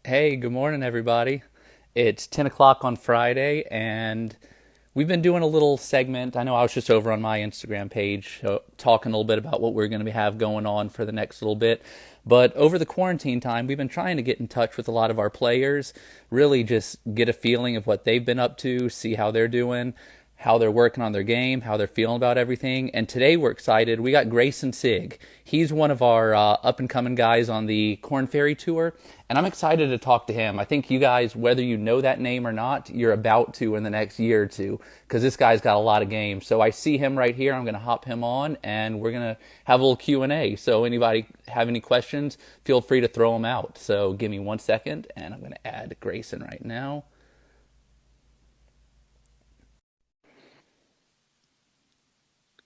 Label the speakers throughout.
Speaker 1: Hey, good morning, everybody. It's 10 o'clock on Friday, and we've been doing a little segment. I know I was just over on my Instagram page talking a little bit about what we're going to have going on for the next little bit. But over the quarantine time, we've been trying to get in touch with a lot of our players, really just get a feeling of what they've been up to, see how they're doing, how they're working on their game, how they're feeling about everything. And today we're excited. We got Greyson Sigg. He's one of our up and coming guys on the Korn Ferry Tour, and I'm excited to talk to him. I think you guys, whether you know that name or not, you're about to in the next year or two because this guy's got a lot of games. So I see him right here. I'm going to hop him on, and we're going to have a little Q&A. So anybody have any questions, feel free to throw them out. So give me 1 second, and I'm going to add Greyson right now.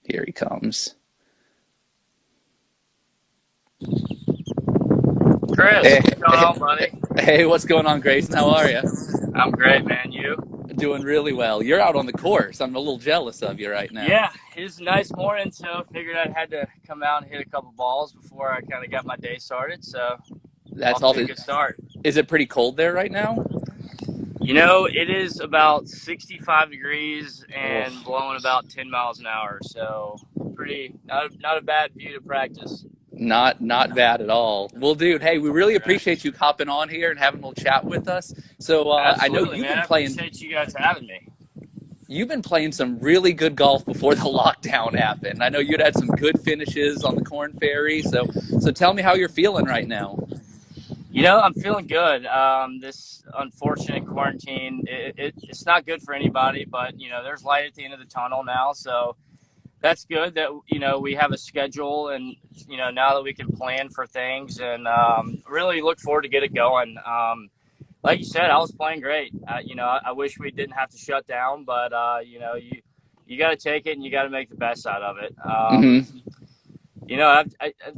Speaker 1: Here he comes.
Speaker 2: Chris,
Speaker 1: Hey,
Speaker 2: what's going
Speaker 1: hey,
Speaker 2: on, buddy?
Speaker 1: hey, what's going on, Grayson? How are you?
Speaker 2: I'm great, man. You?
Speaker 1: Doing really well. You're out on the course. I'm a little jealous of you right now.
Speaker 2: Yeah, it's a nice morning, so figured I had to come out and hit a couple balls before I kind of got my day started. So
Speaker 1: That's
Speaker 2: off
Speaker 1: all.
Speaker 2: to a good start.
Speaker 1: Is it pretty cold there right now?
Speaker 2: It is about 65 degrees
Speaker 1: Oh,
Speaker 2: and blowing about 10 miles an hour. So pretty not a bad view to practice.
Speaker 1: not bad at all. Well, dude, hey, we really
Speaker 2: Right.
Speaker 1: appreciate you hopping on here and having a little chat with us. So I know
Speaker 2: Absolutely, man. I appreciate you guys having me.
Speaker 1: you've been playing some really good golf before the lockdown happened. I know you'd had some good finishes on the Corn Ferry. So tell me how you're feeling right now.
Speaker 2: I'm feeling good. This unfortunate quarantine, it's not good for anybody, but, there's light at the end of the tunnel now. So that's good that, we have a schedule and, now that we can plan for things and really look forward to get it going. Like you said, I was playing great. I wish we didn't have to shut down, but, you got to take it and you got to make the best out of it.
Speaker 1: Mm-hmm.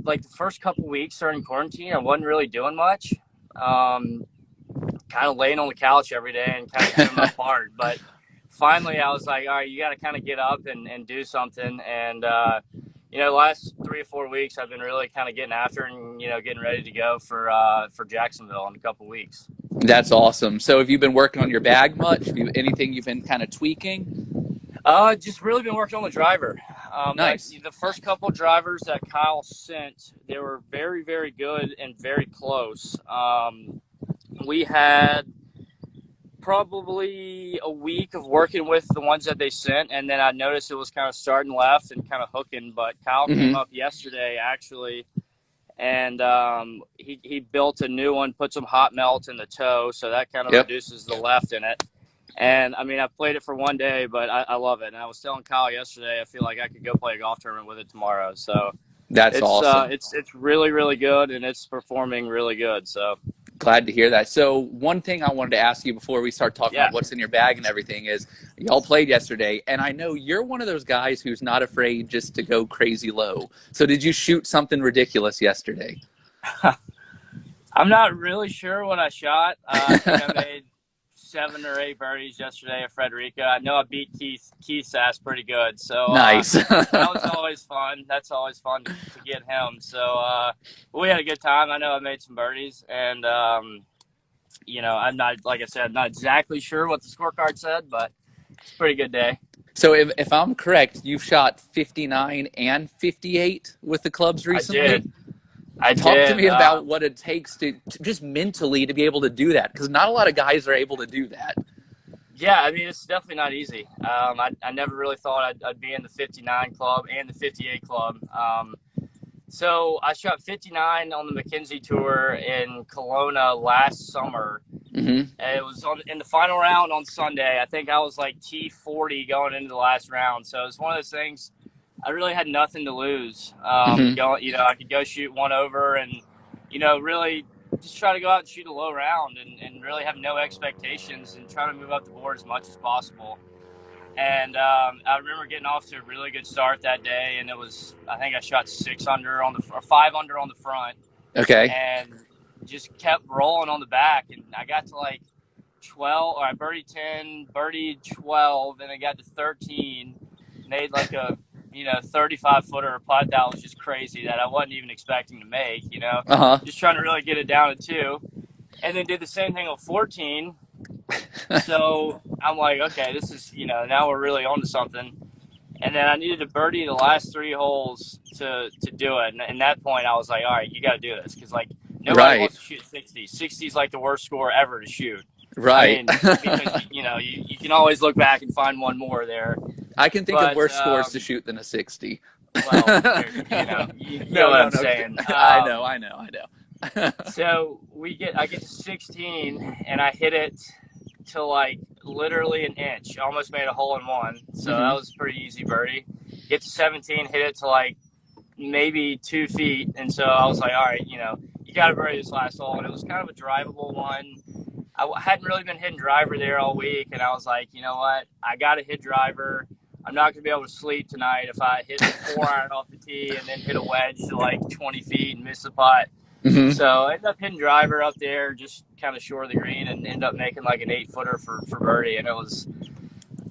Speaker 2: Like the first couple weeks during quarantine, I wasn't really doing much. Um, Kind of laying on the couch every day and kind of doing my part. But finally, I was like, all right, you got to kind of get up and do something. And, last 3 or 4 weeks, I've been really kind of getting after and, getting ready to go for Jacksonville in a couple weeks.
Speaker 1: That's awesome. So have you been working on your bag much? Anything you've been kind of tweaking?
Speaker 2: Just really been working on the driver.
Speaker 1: Nice.
Speaker 2: The first couple drivers that Kyle sent, they were very, very good and very close. We had probably a week of working with the ones that they sent, and then I noticed it was kind of starting left and kind of hooking. But Kyle came
Speaker 1: Mm-hmm.
Speaker 2: up yesterday actually, and he built a new one, put some hot melt in the toe, so that kind of
Speaker 1: Yep.
Speaker 2: reduces the left in it. And I mean, I played it for one day, but I love it. And I was telling Kyle yesterday, I feel like I could go play a golf tournament with it tomorrow. So
Speaker 1: That's awesome.
Speaker 2: it's really, really good, and it's performing really good. So
Speaker 1: Glad to hear that. So one thing I wanted to ask you before we start talking
Speaker 2: yeah.
Speaker 1: about what's in your bag and everything is y'all played yesterday, and I know you're one of those guys who's not afraid just to go crazy low. So did you shoot something ridiculous yesterday?
Speaker 2: I'm not really sure what I shot. I think I made 7 or 8 birdies yesterday at Frederica. I know I beat Keith's ass pretty good, so
Speaker 1: Nice.
Speaker 2: that was always fun. That's always fun to get him. So we had a good time. I know I made some birdies, and I'm not, like I said, I'm not exactly sure what the scorecard said, but it's a pretty good day.
Speaker 1: So if I'm correct, you've shot 59 and 58 with the clubs
Speaker 2: I
Speaker 1: recently.
Speaker 2: did. I
Speaker 1: Talk to
Speaker 2: did.
Speaker 1: me about what it takes to just mentally to be able to do that, because not a lot of guys are able to do that.
Speaker 2: Yeah, I mean, it's definitely not easy. I never really thought I'd be in the 59 club and the 58 club. So I shot 59 on the McKenzie Tour in Kelowna last summer.
Speaker 1: Mm-hmm.
Speaker 2: And it was in the final round on Sunday. I think I was like T40 going into the last round. So it's one of those things. I really had nothing to lose.
Speaker 1: Mm-hmm.
Speaker 2: I could go shoot one over and, really just try to go out and shoot a low round and really have no expectations and try to move up the board as much as possible. And I remember getting off to a really good start that day, and I think I shot 6 under or 5 under on the front,
Speaker 1: Okay.
Speaker 2: and just kept rolling on the back. And I got to like 12, or I birdied 10, birdied 12, and I got to 13, made like a 35 footer putt that was just crazy that I wasn't even expecting to make.
Speaker 1: Uh-huh.
Speaker 2: Just trying to really get it down to 2. and then did the same thing on 14. So I'm like, okay, this is, now we're really on to something. And then I needed to birdie the last 3 holes to do it. And at that point, I was like, all right, you got to do this, because like nobody
Speaker 1: Right.
Speaker 2: wants to shoot 60. 60 is like the worst score ever to shoot. I
Speaker 1: Right.
Speaker 2: mean, because you can always look back and find one more there.
Speaker 1: I can think of
Speaker 2: But
Speaker 1: worse scores to shoot than a 60.
Speaker 2: well, there, you know
Speaker 1: No,
Speaker 2: what
Speaker 1: no,
Speaker 2: I'm
Speaker 1: no.
Speaker 2: saying.
Speaker 1: I know, I know, I know.
Speaker 2: So I get to 16 and I hit it to like literally an inch. Almost made a hole in one. So
Speaker 1: Hmm.
Speaker 2: that was a pretty easy birdie. Get to 17, hit it to like maybe 2 feet. And so I was like, all right, you got to birdie this last hole. And it was kind of a drivable one. I hadn't really been hitting driver there all week. And I was like, you know what? I got to hit driver. I'm not going to be able to sleep tonight if I hit 4 iron off the tee and then hit a wedge to like 20 feet and miss the putt.
Speaker 1: Hmm.
Speaker 2: So I ended up hitting driver up there, just kind of short of the green, and ended up making like an 8-footer for birdie. And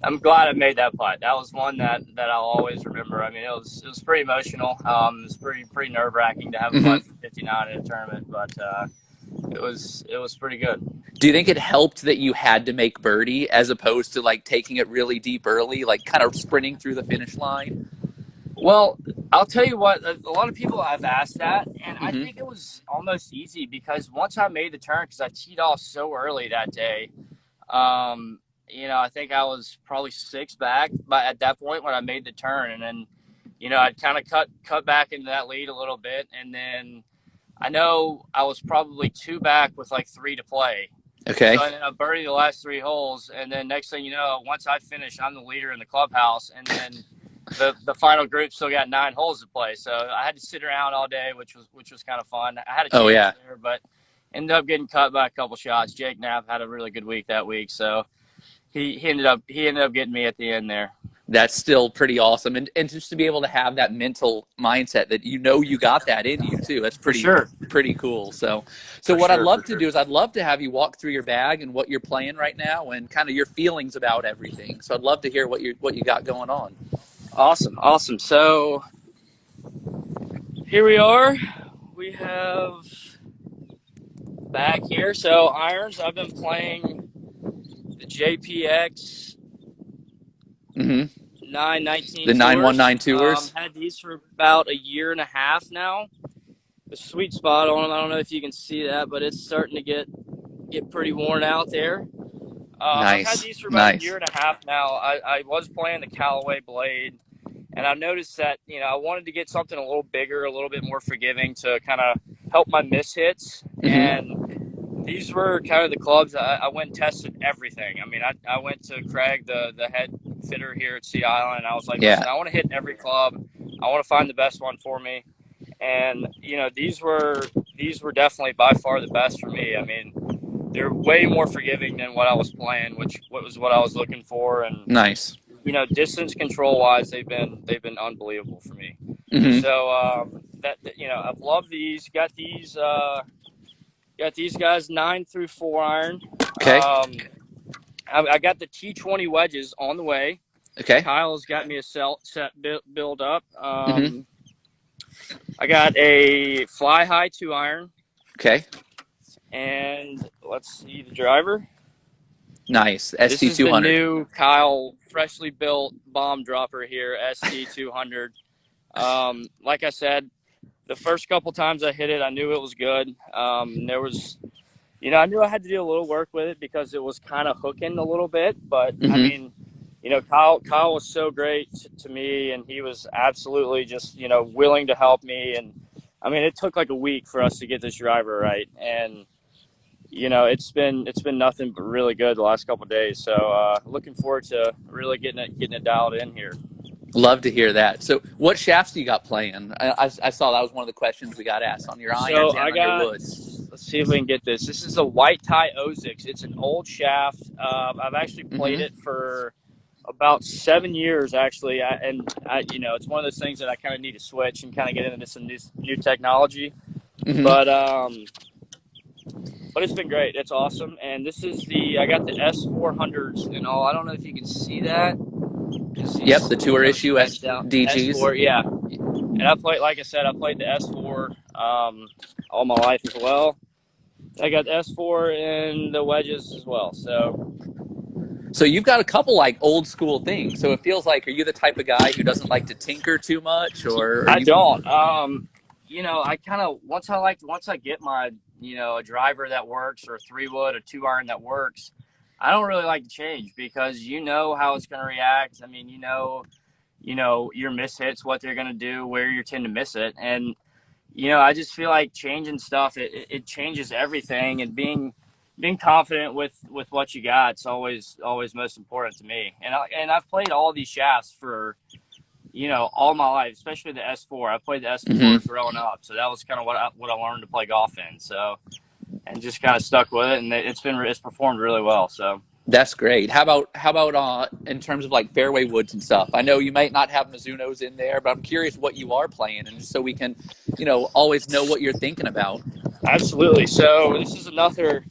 Speaker 2: I'm glad I made that putt. That was one that I'll always remember. I mean, it was pretty emotional. It was pretty nerve wracking to have a
Speaker 1: Hmm.
Speaker 2: putt for 59 in a tournament, but it was pretty good.
Speaker 1: Do you think it helped that you had to make birdie as opposed to like taking it really deep early, like kind of sprinting through the finish line?
Speaker 2: Well, I'll tell you what, a lot of people have asked that, and I
Speaker 1: Hmm.
Speaker 2: think it was almost easy because once I made the turn, because I teed off so early that day, um, I think I was probably 6 back but at that point when I made the turn, and then, I'd kind of cut back into that lead a little bit, and then I know I was probably 2 back with like 3 to play. So
Speaker 1: Okay.
Speaker 2: I ended up birdie the last 3 holes, and then next thing you know, once I finish, I'm the leader in the clubhouse, and then the final group still got 9 holes to play. So I had to sit around all day, which was kind of fun. I had a
Speaker 1: Oh
Speaker 2: chance
Speaker 1: yeah.
Speaker 2: there, but ended up getting cut by a couple shots. Jake Knapp had a really good week that week, so he ended up getting me at the end there.
Speaker 1: That's still pretty awesome. And just to be able to have that mental mindset that you got that in you too. That's
Speaker 2: For sure,
Speaker 1: pretty cool. So
Speaker 2: for
Speaker 1: what I'd
Speaker 2: sure,
Speaker 1: love
Speaker 2: for
Speaker 1: to
Speaker 2: sure.
Speaker 1: do is I'd love to have you walk through your bag and what you're playing right now and kind of your feelings about everything. So I'd love to hear what you got going on.
Speaker 2: Awesome, awesome. So here we are. We have back here. So irons. I've been playing the JPX
Speaker 1: Hmm.
Speaker 2: 919
Speaker 1: The
Speaker 2: tours.
Speaker 1: 919 tours.
Speaker 2: Had these for about a year and a half now. The sweet spot on them. I don't know if you can see that, but it's starting to get pretty worn out there. I've had
Speaker 1: Nice.
Speaker 2: these for about a year
Speaker 1: Nice.
Speaker 2: and a half now. I was playing the Callaway Blade, and I noticed that I wanted to get something a little bigger, a little bit more forgiving to kind of help my miss hits.
Speaker 1: Hmm.
Speaker 2: And these were kind of the clubs I went and tested everything. I mean, I went to Craig, the head fitter here at Sea Island, and I was like,
Speaker 1: Yeah.
Speaker 2: listen, I want to hit every club. I want to find the best one for me. And these were definitely by far the best for me. I mean, they're way more forgiving than what I was playing, which was what I was looking for. And
Speaker 1: Nice.
Speaker 2: distance control wise, they've been unbelievable for me.
Speaker 1: Hmm.
Speaker 2: So I've loved these. Got these guys 9 through 4 iron.
Speaker 1: Okay.
Speaker 2: I got the T20 wedges on the way.
Speaker 1: Okay.
Speaker 2: Kyle's got me a set build up.
Speaker 1: Hmm.
Speaker 2: I got a fly high 2 iron,
Speaker 1: Okay.
Speaker 2: and let's see the driver.
Speaker 1: Nice.
Speaker 2: This
Speaker 1: ST
Speaker 2: is the
Speaker 1: 200.
Speaker 2: new Kyle freshly built bomb dropper here, ST200. Like I said, the first couple times I hit it, I knew it was good. There was, I knew I had to do a little work with it because it was kind of hooking a little bit. But I
Speaker 1: Hmm.
Speaker 2: mean, Kyle was so great to me, and he was absolutely just willing to help me. And I mean, it took like a week for us to get this driver right, and it's been nothing but really good the last couple of days. So looking forward to really getting it dialed in here.
Speaker 1: Love to hear that. So, what shafts do you got playing? I saw that was one of the questions we got asked on your irons
Speaker 2: So
Speaker 1: and
Speaker 2: I
Speaker 1: on your
Speaker 2: got.
Speaker 1: woods.
Speaker 2: Let's see if we can get this. This is a white tie Ozix. It's an old shaft. I've actually played
Speaker 1: Hmm.
Speaker 2: it for about 7 years actually, it's one of those things that I kind of need to switch and kind of get into some new technology.
Speaker 1: Hmm.
Speaker 2: But it's been great. It's awesome. And this is I got the S400s and all. I don't know if you can see that.
Speaker 1: Yep,
Speaker 2: He's
Speaker 1: the tour
Speaker 2: kind of
Speaker 1: issue
Speaker 2: sketched out.
Speaker 1: SDGs.
Speaker 2: S4, yeah. And like I said, I played the S4 all my life as well. I got the S4 and the wedges as well. So
Speaker 1: So you've got a couple like old school things. So it feels like, are you the type of guy who doesn't like to tinker too much, or are
Speaker 2: I
Speaker 1: you?
Speaker 2: don't. I kind of once I get my a driver that works or a 3 wood, a 2 iron that works. I don't really like to change because you know how it's going to react. I mean, your miss hits, what they're going to do, where you tend to miss it, and I just feel like changing stuff it changes everything, and being confident with what you got. It's always most important to me. And I've played all these shafts for all my life, especially the S4. I played the S4
Speaker 1: Mm-hmm.
Speaker 2: growing up, so that was kind of what I learned to play golf in. So, and just kind of stuck with it, and it's performed really well. So
Speaker 1: That's great. How about in terms of like fairway woods and stuff? I know you might not have Mizunos in there, but I'm curious what you are playing, and just so we can, always know what you're thinking about.
Speaker 2: absolutely. So this is another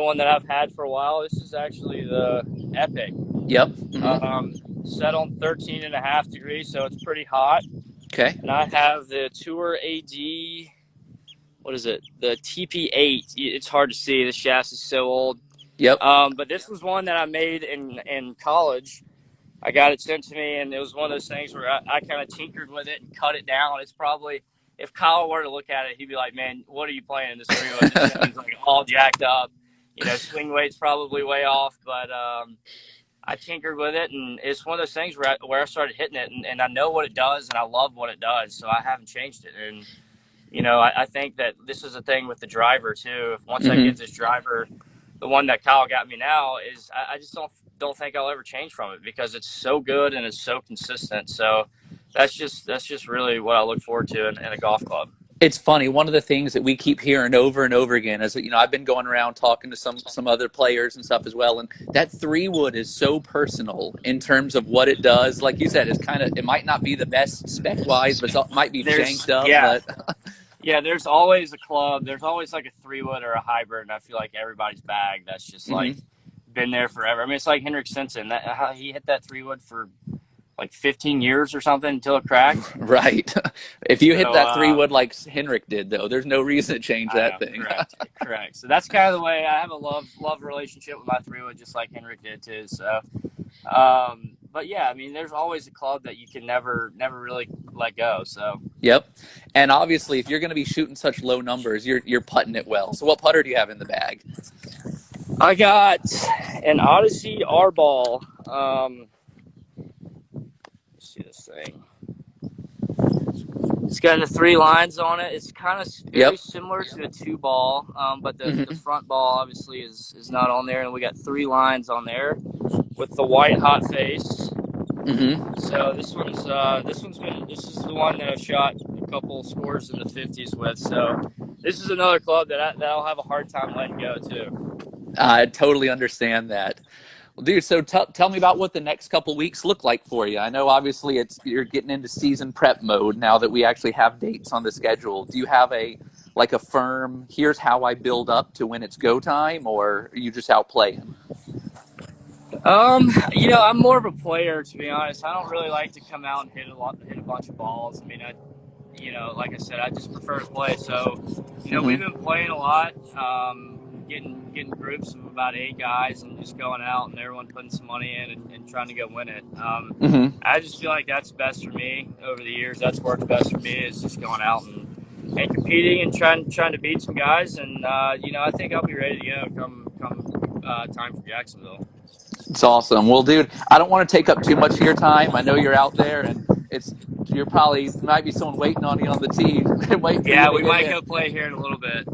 Speaker 2: one that I've had for a while. This is actually the Epic.
Speaker 1: Yep. Mm-hmm.
Speaker 2: Set on 13 and a half degrees, so it's pretty hot.
Speaker 1: Okay.
Speaker 2: And I have the Tour AD. What is it? The TP8. It's hard to see. The chassis is so old.
Speaker 1: Yep.
Speaker 2: But this was one that I made in college. I got it sent to me, and it was one of those things where I kind of tinkered with it and cut it down. It's probably, if Kyle were to look at it, he'd be like, "Man, what are you playing in this 3-wood? This thing's like all jacked up. Swing weight's probably way off." But I tinkered with it, and it's one of those things where I started hitting it, and I know what it does, and I love what it does, so I haven't changed it. And I think that this is a thing with the driver too. Once I
Speaker 1: Mm-hmm.
Speaker 2: get this driver, the one that Kyle got me now, is I just don't think I'll ever change from it because it's so good and it's so consistent. So that's just really what I look forward to in a golf club.
Speaker 1: It's funny. One of the things that we keep hearing over and over again is that, I've been going around talking to some other players and stuff as well, and that 3 wood is so personal in terms of what it does. Like you said, it might not be the best spec wise, but it might be
Speaker 2: There's
Speaker 1: shanked up.
Speaker 2: yeah
Speaker 1: But
Speaker 2: yeah. There's always a club. There's always like a 3 wood or a hybrid, and I feel like everybody's bag that's just like
Speaker 1: mm-hmm.
Speaker 2: been there forever. I mean, it's like Henrik Stenson. He hit that 3 wood for like 15 years or something until it cracked.
Speaker 1: Right. If you hit
Speaker 2: So
Speaker 1: that 3 wood like Henrik did, though, there's no reason to change
Speaker 2: I
Speaker 1: that
Speaker 2: know,
Speaker 1: thing.
Speaker 2: correct. So that's kind of the way I have a love relationship with my 3 wood, just like Henrik did too. So, but yeah, I mean, there's always a club that you can never really let go. So
Speaker 1: Yep. And obviously, if you're going to be shooting such low numbers, you're putting it well. So what putter do you have in the bag?
Speaker 2: I got an Odyssey R ball. Let's see this thing. It's got the 3 lines on it. It's kind of very
Speaker 1: Yep.
Speaker 2: similar to a 2 ball, but the
Speaker 1: Mm-hmm.
Speaker 2: front ball obviously is not on there, and we got 3 lines on there with the white hot face.
Speaker 1: Mm-hmm.
Speaker 2: So this is the one that I've shot a couple scores in the 50s with. So this is another club that I'll have a hard time letting go too.
Speaker 1: I totally understand that. Well, dude, so tell me about what the next couple weeks look like for you. I know obviously you're getting into season prep mode now that we actually have dates on the schedule. Do you have a firm, here's how I build up to when it's go time, or are you just out playing?
Speaker 2: I'm more of a player, to be honest. I don't really like to come out and hit a bunch of balls. I mean, like I said, I just prefer to play. So, we've
Speaker 1: Mm-hmm.
Speaker 2: been playing a lot, getting groups of about 8 guys and just going out and everyone putting some money in and trying to go win it.
Speaker 1: Mm-hmm.
Speaker 2: I just feel like that's best for me over the years. That's worked best for me, is just going out and competing and trying to beat some guys. And I think I'll be ready to go come time for Jacksonville.
Speaker 1: It's awesome. Well, dude, I don't want to take up too much of your time. I know you're out there, and you're probably might be someone waiting on you on the tee, waiting for you
Speaker 2: Yeah,
Speaker 1: to
Speaker 2: we
Speaker 1: hit
Speaker 2: might
Speaker 1: in.
Speaker 2: go play here in a little bit.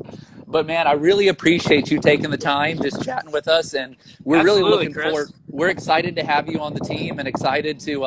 Speaker 1: But man, I really appreciate you taking the time, just chatting with us, and we're really
Speaker 2: Absolutely,
Speaker 1: looking
Speaker 2: Chris.
Speaker 1: forward. We're excited to have you on the team, and excited to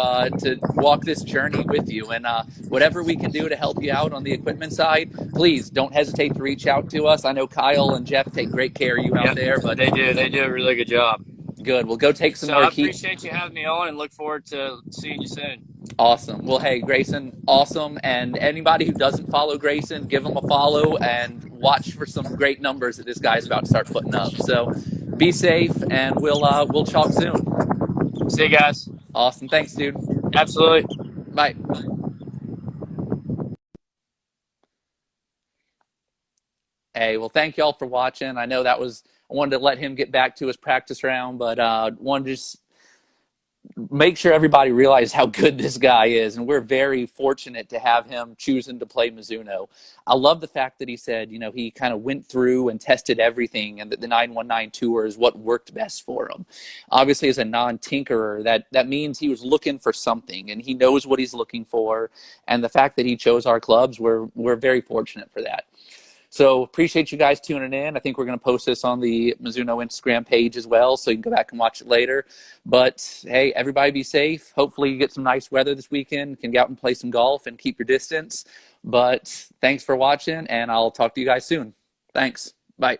Speaker 1: walk this journey with you. And whatever we can do to help you out on the equipment side, please don't hesitate to reach out to us. I know Kyle and Jeff take great care of you out
Speaker 2: Yep,
Speaker 1: there, but
Speaker 2: they do. They do a really good job.
Speaker 1: good. We'll go take some
Speaker 2: So
Speaker 1: more
Speaker 2: I
Speaker 1: key.
Speaker 2: appreciate you having me on and look forward to seeing you soon.
Speaker 1: Awesome. Well, hey, Greyson, awesome. And anybody who doesn't follow Greyson, give him a follow and watch for some great numbers that this guy's about to start putting up. So be safe, and we'll talk soon.
Speaker 2: See you guys.
Speaker 1: Awesome. Thanks, dude.
Speaker 2: Absolutely.
Speaker 1: Bye. Hey, well, thank y'all for watching. I know that was, I wanted to let him get back to his practice round, but wanted to just make sure everybody realizes how good this guy is. And we're very fortunate to have him choosing to play Mizuno. I love the fact that he said, you know, he kind of went through and tested everything and that the 919 tour is what worked best for him. Obviously, as a non-tinkerer, that means he was looking for something and he knows what he's looking for. And the fact that he chose our clubs, we're very fortunate for that. So appreciate you guys tuning in. I think we're going to post this on the Mizuno Instagram page as well, so you can go back and watch it later. But hey, everybody be safe. Hopefully you get some nice weather this weekend, can get out and play some golf and keep your distance. But thanks for watching, and I'll talk to you guys soon. Thanks. Bye.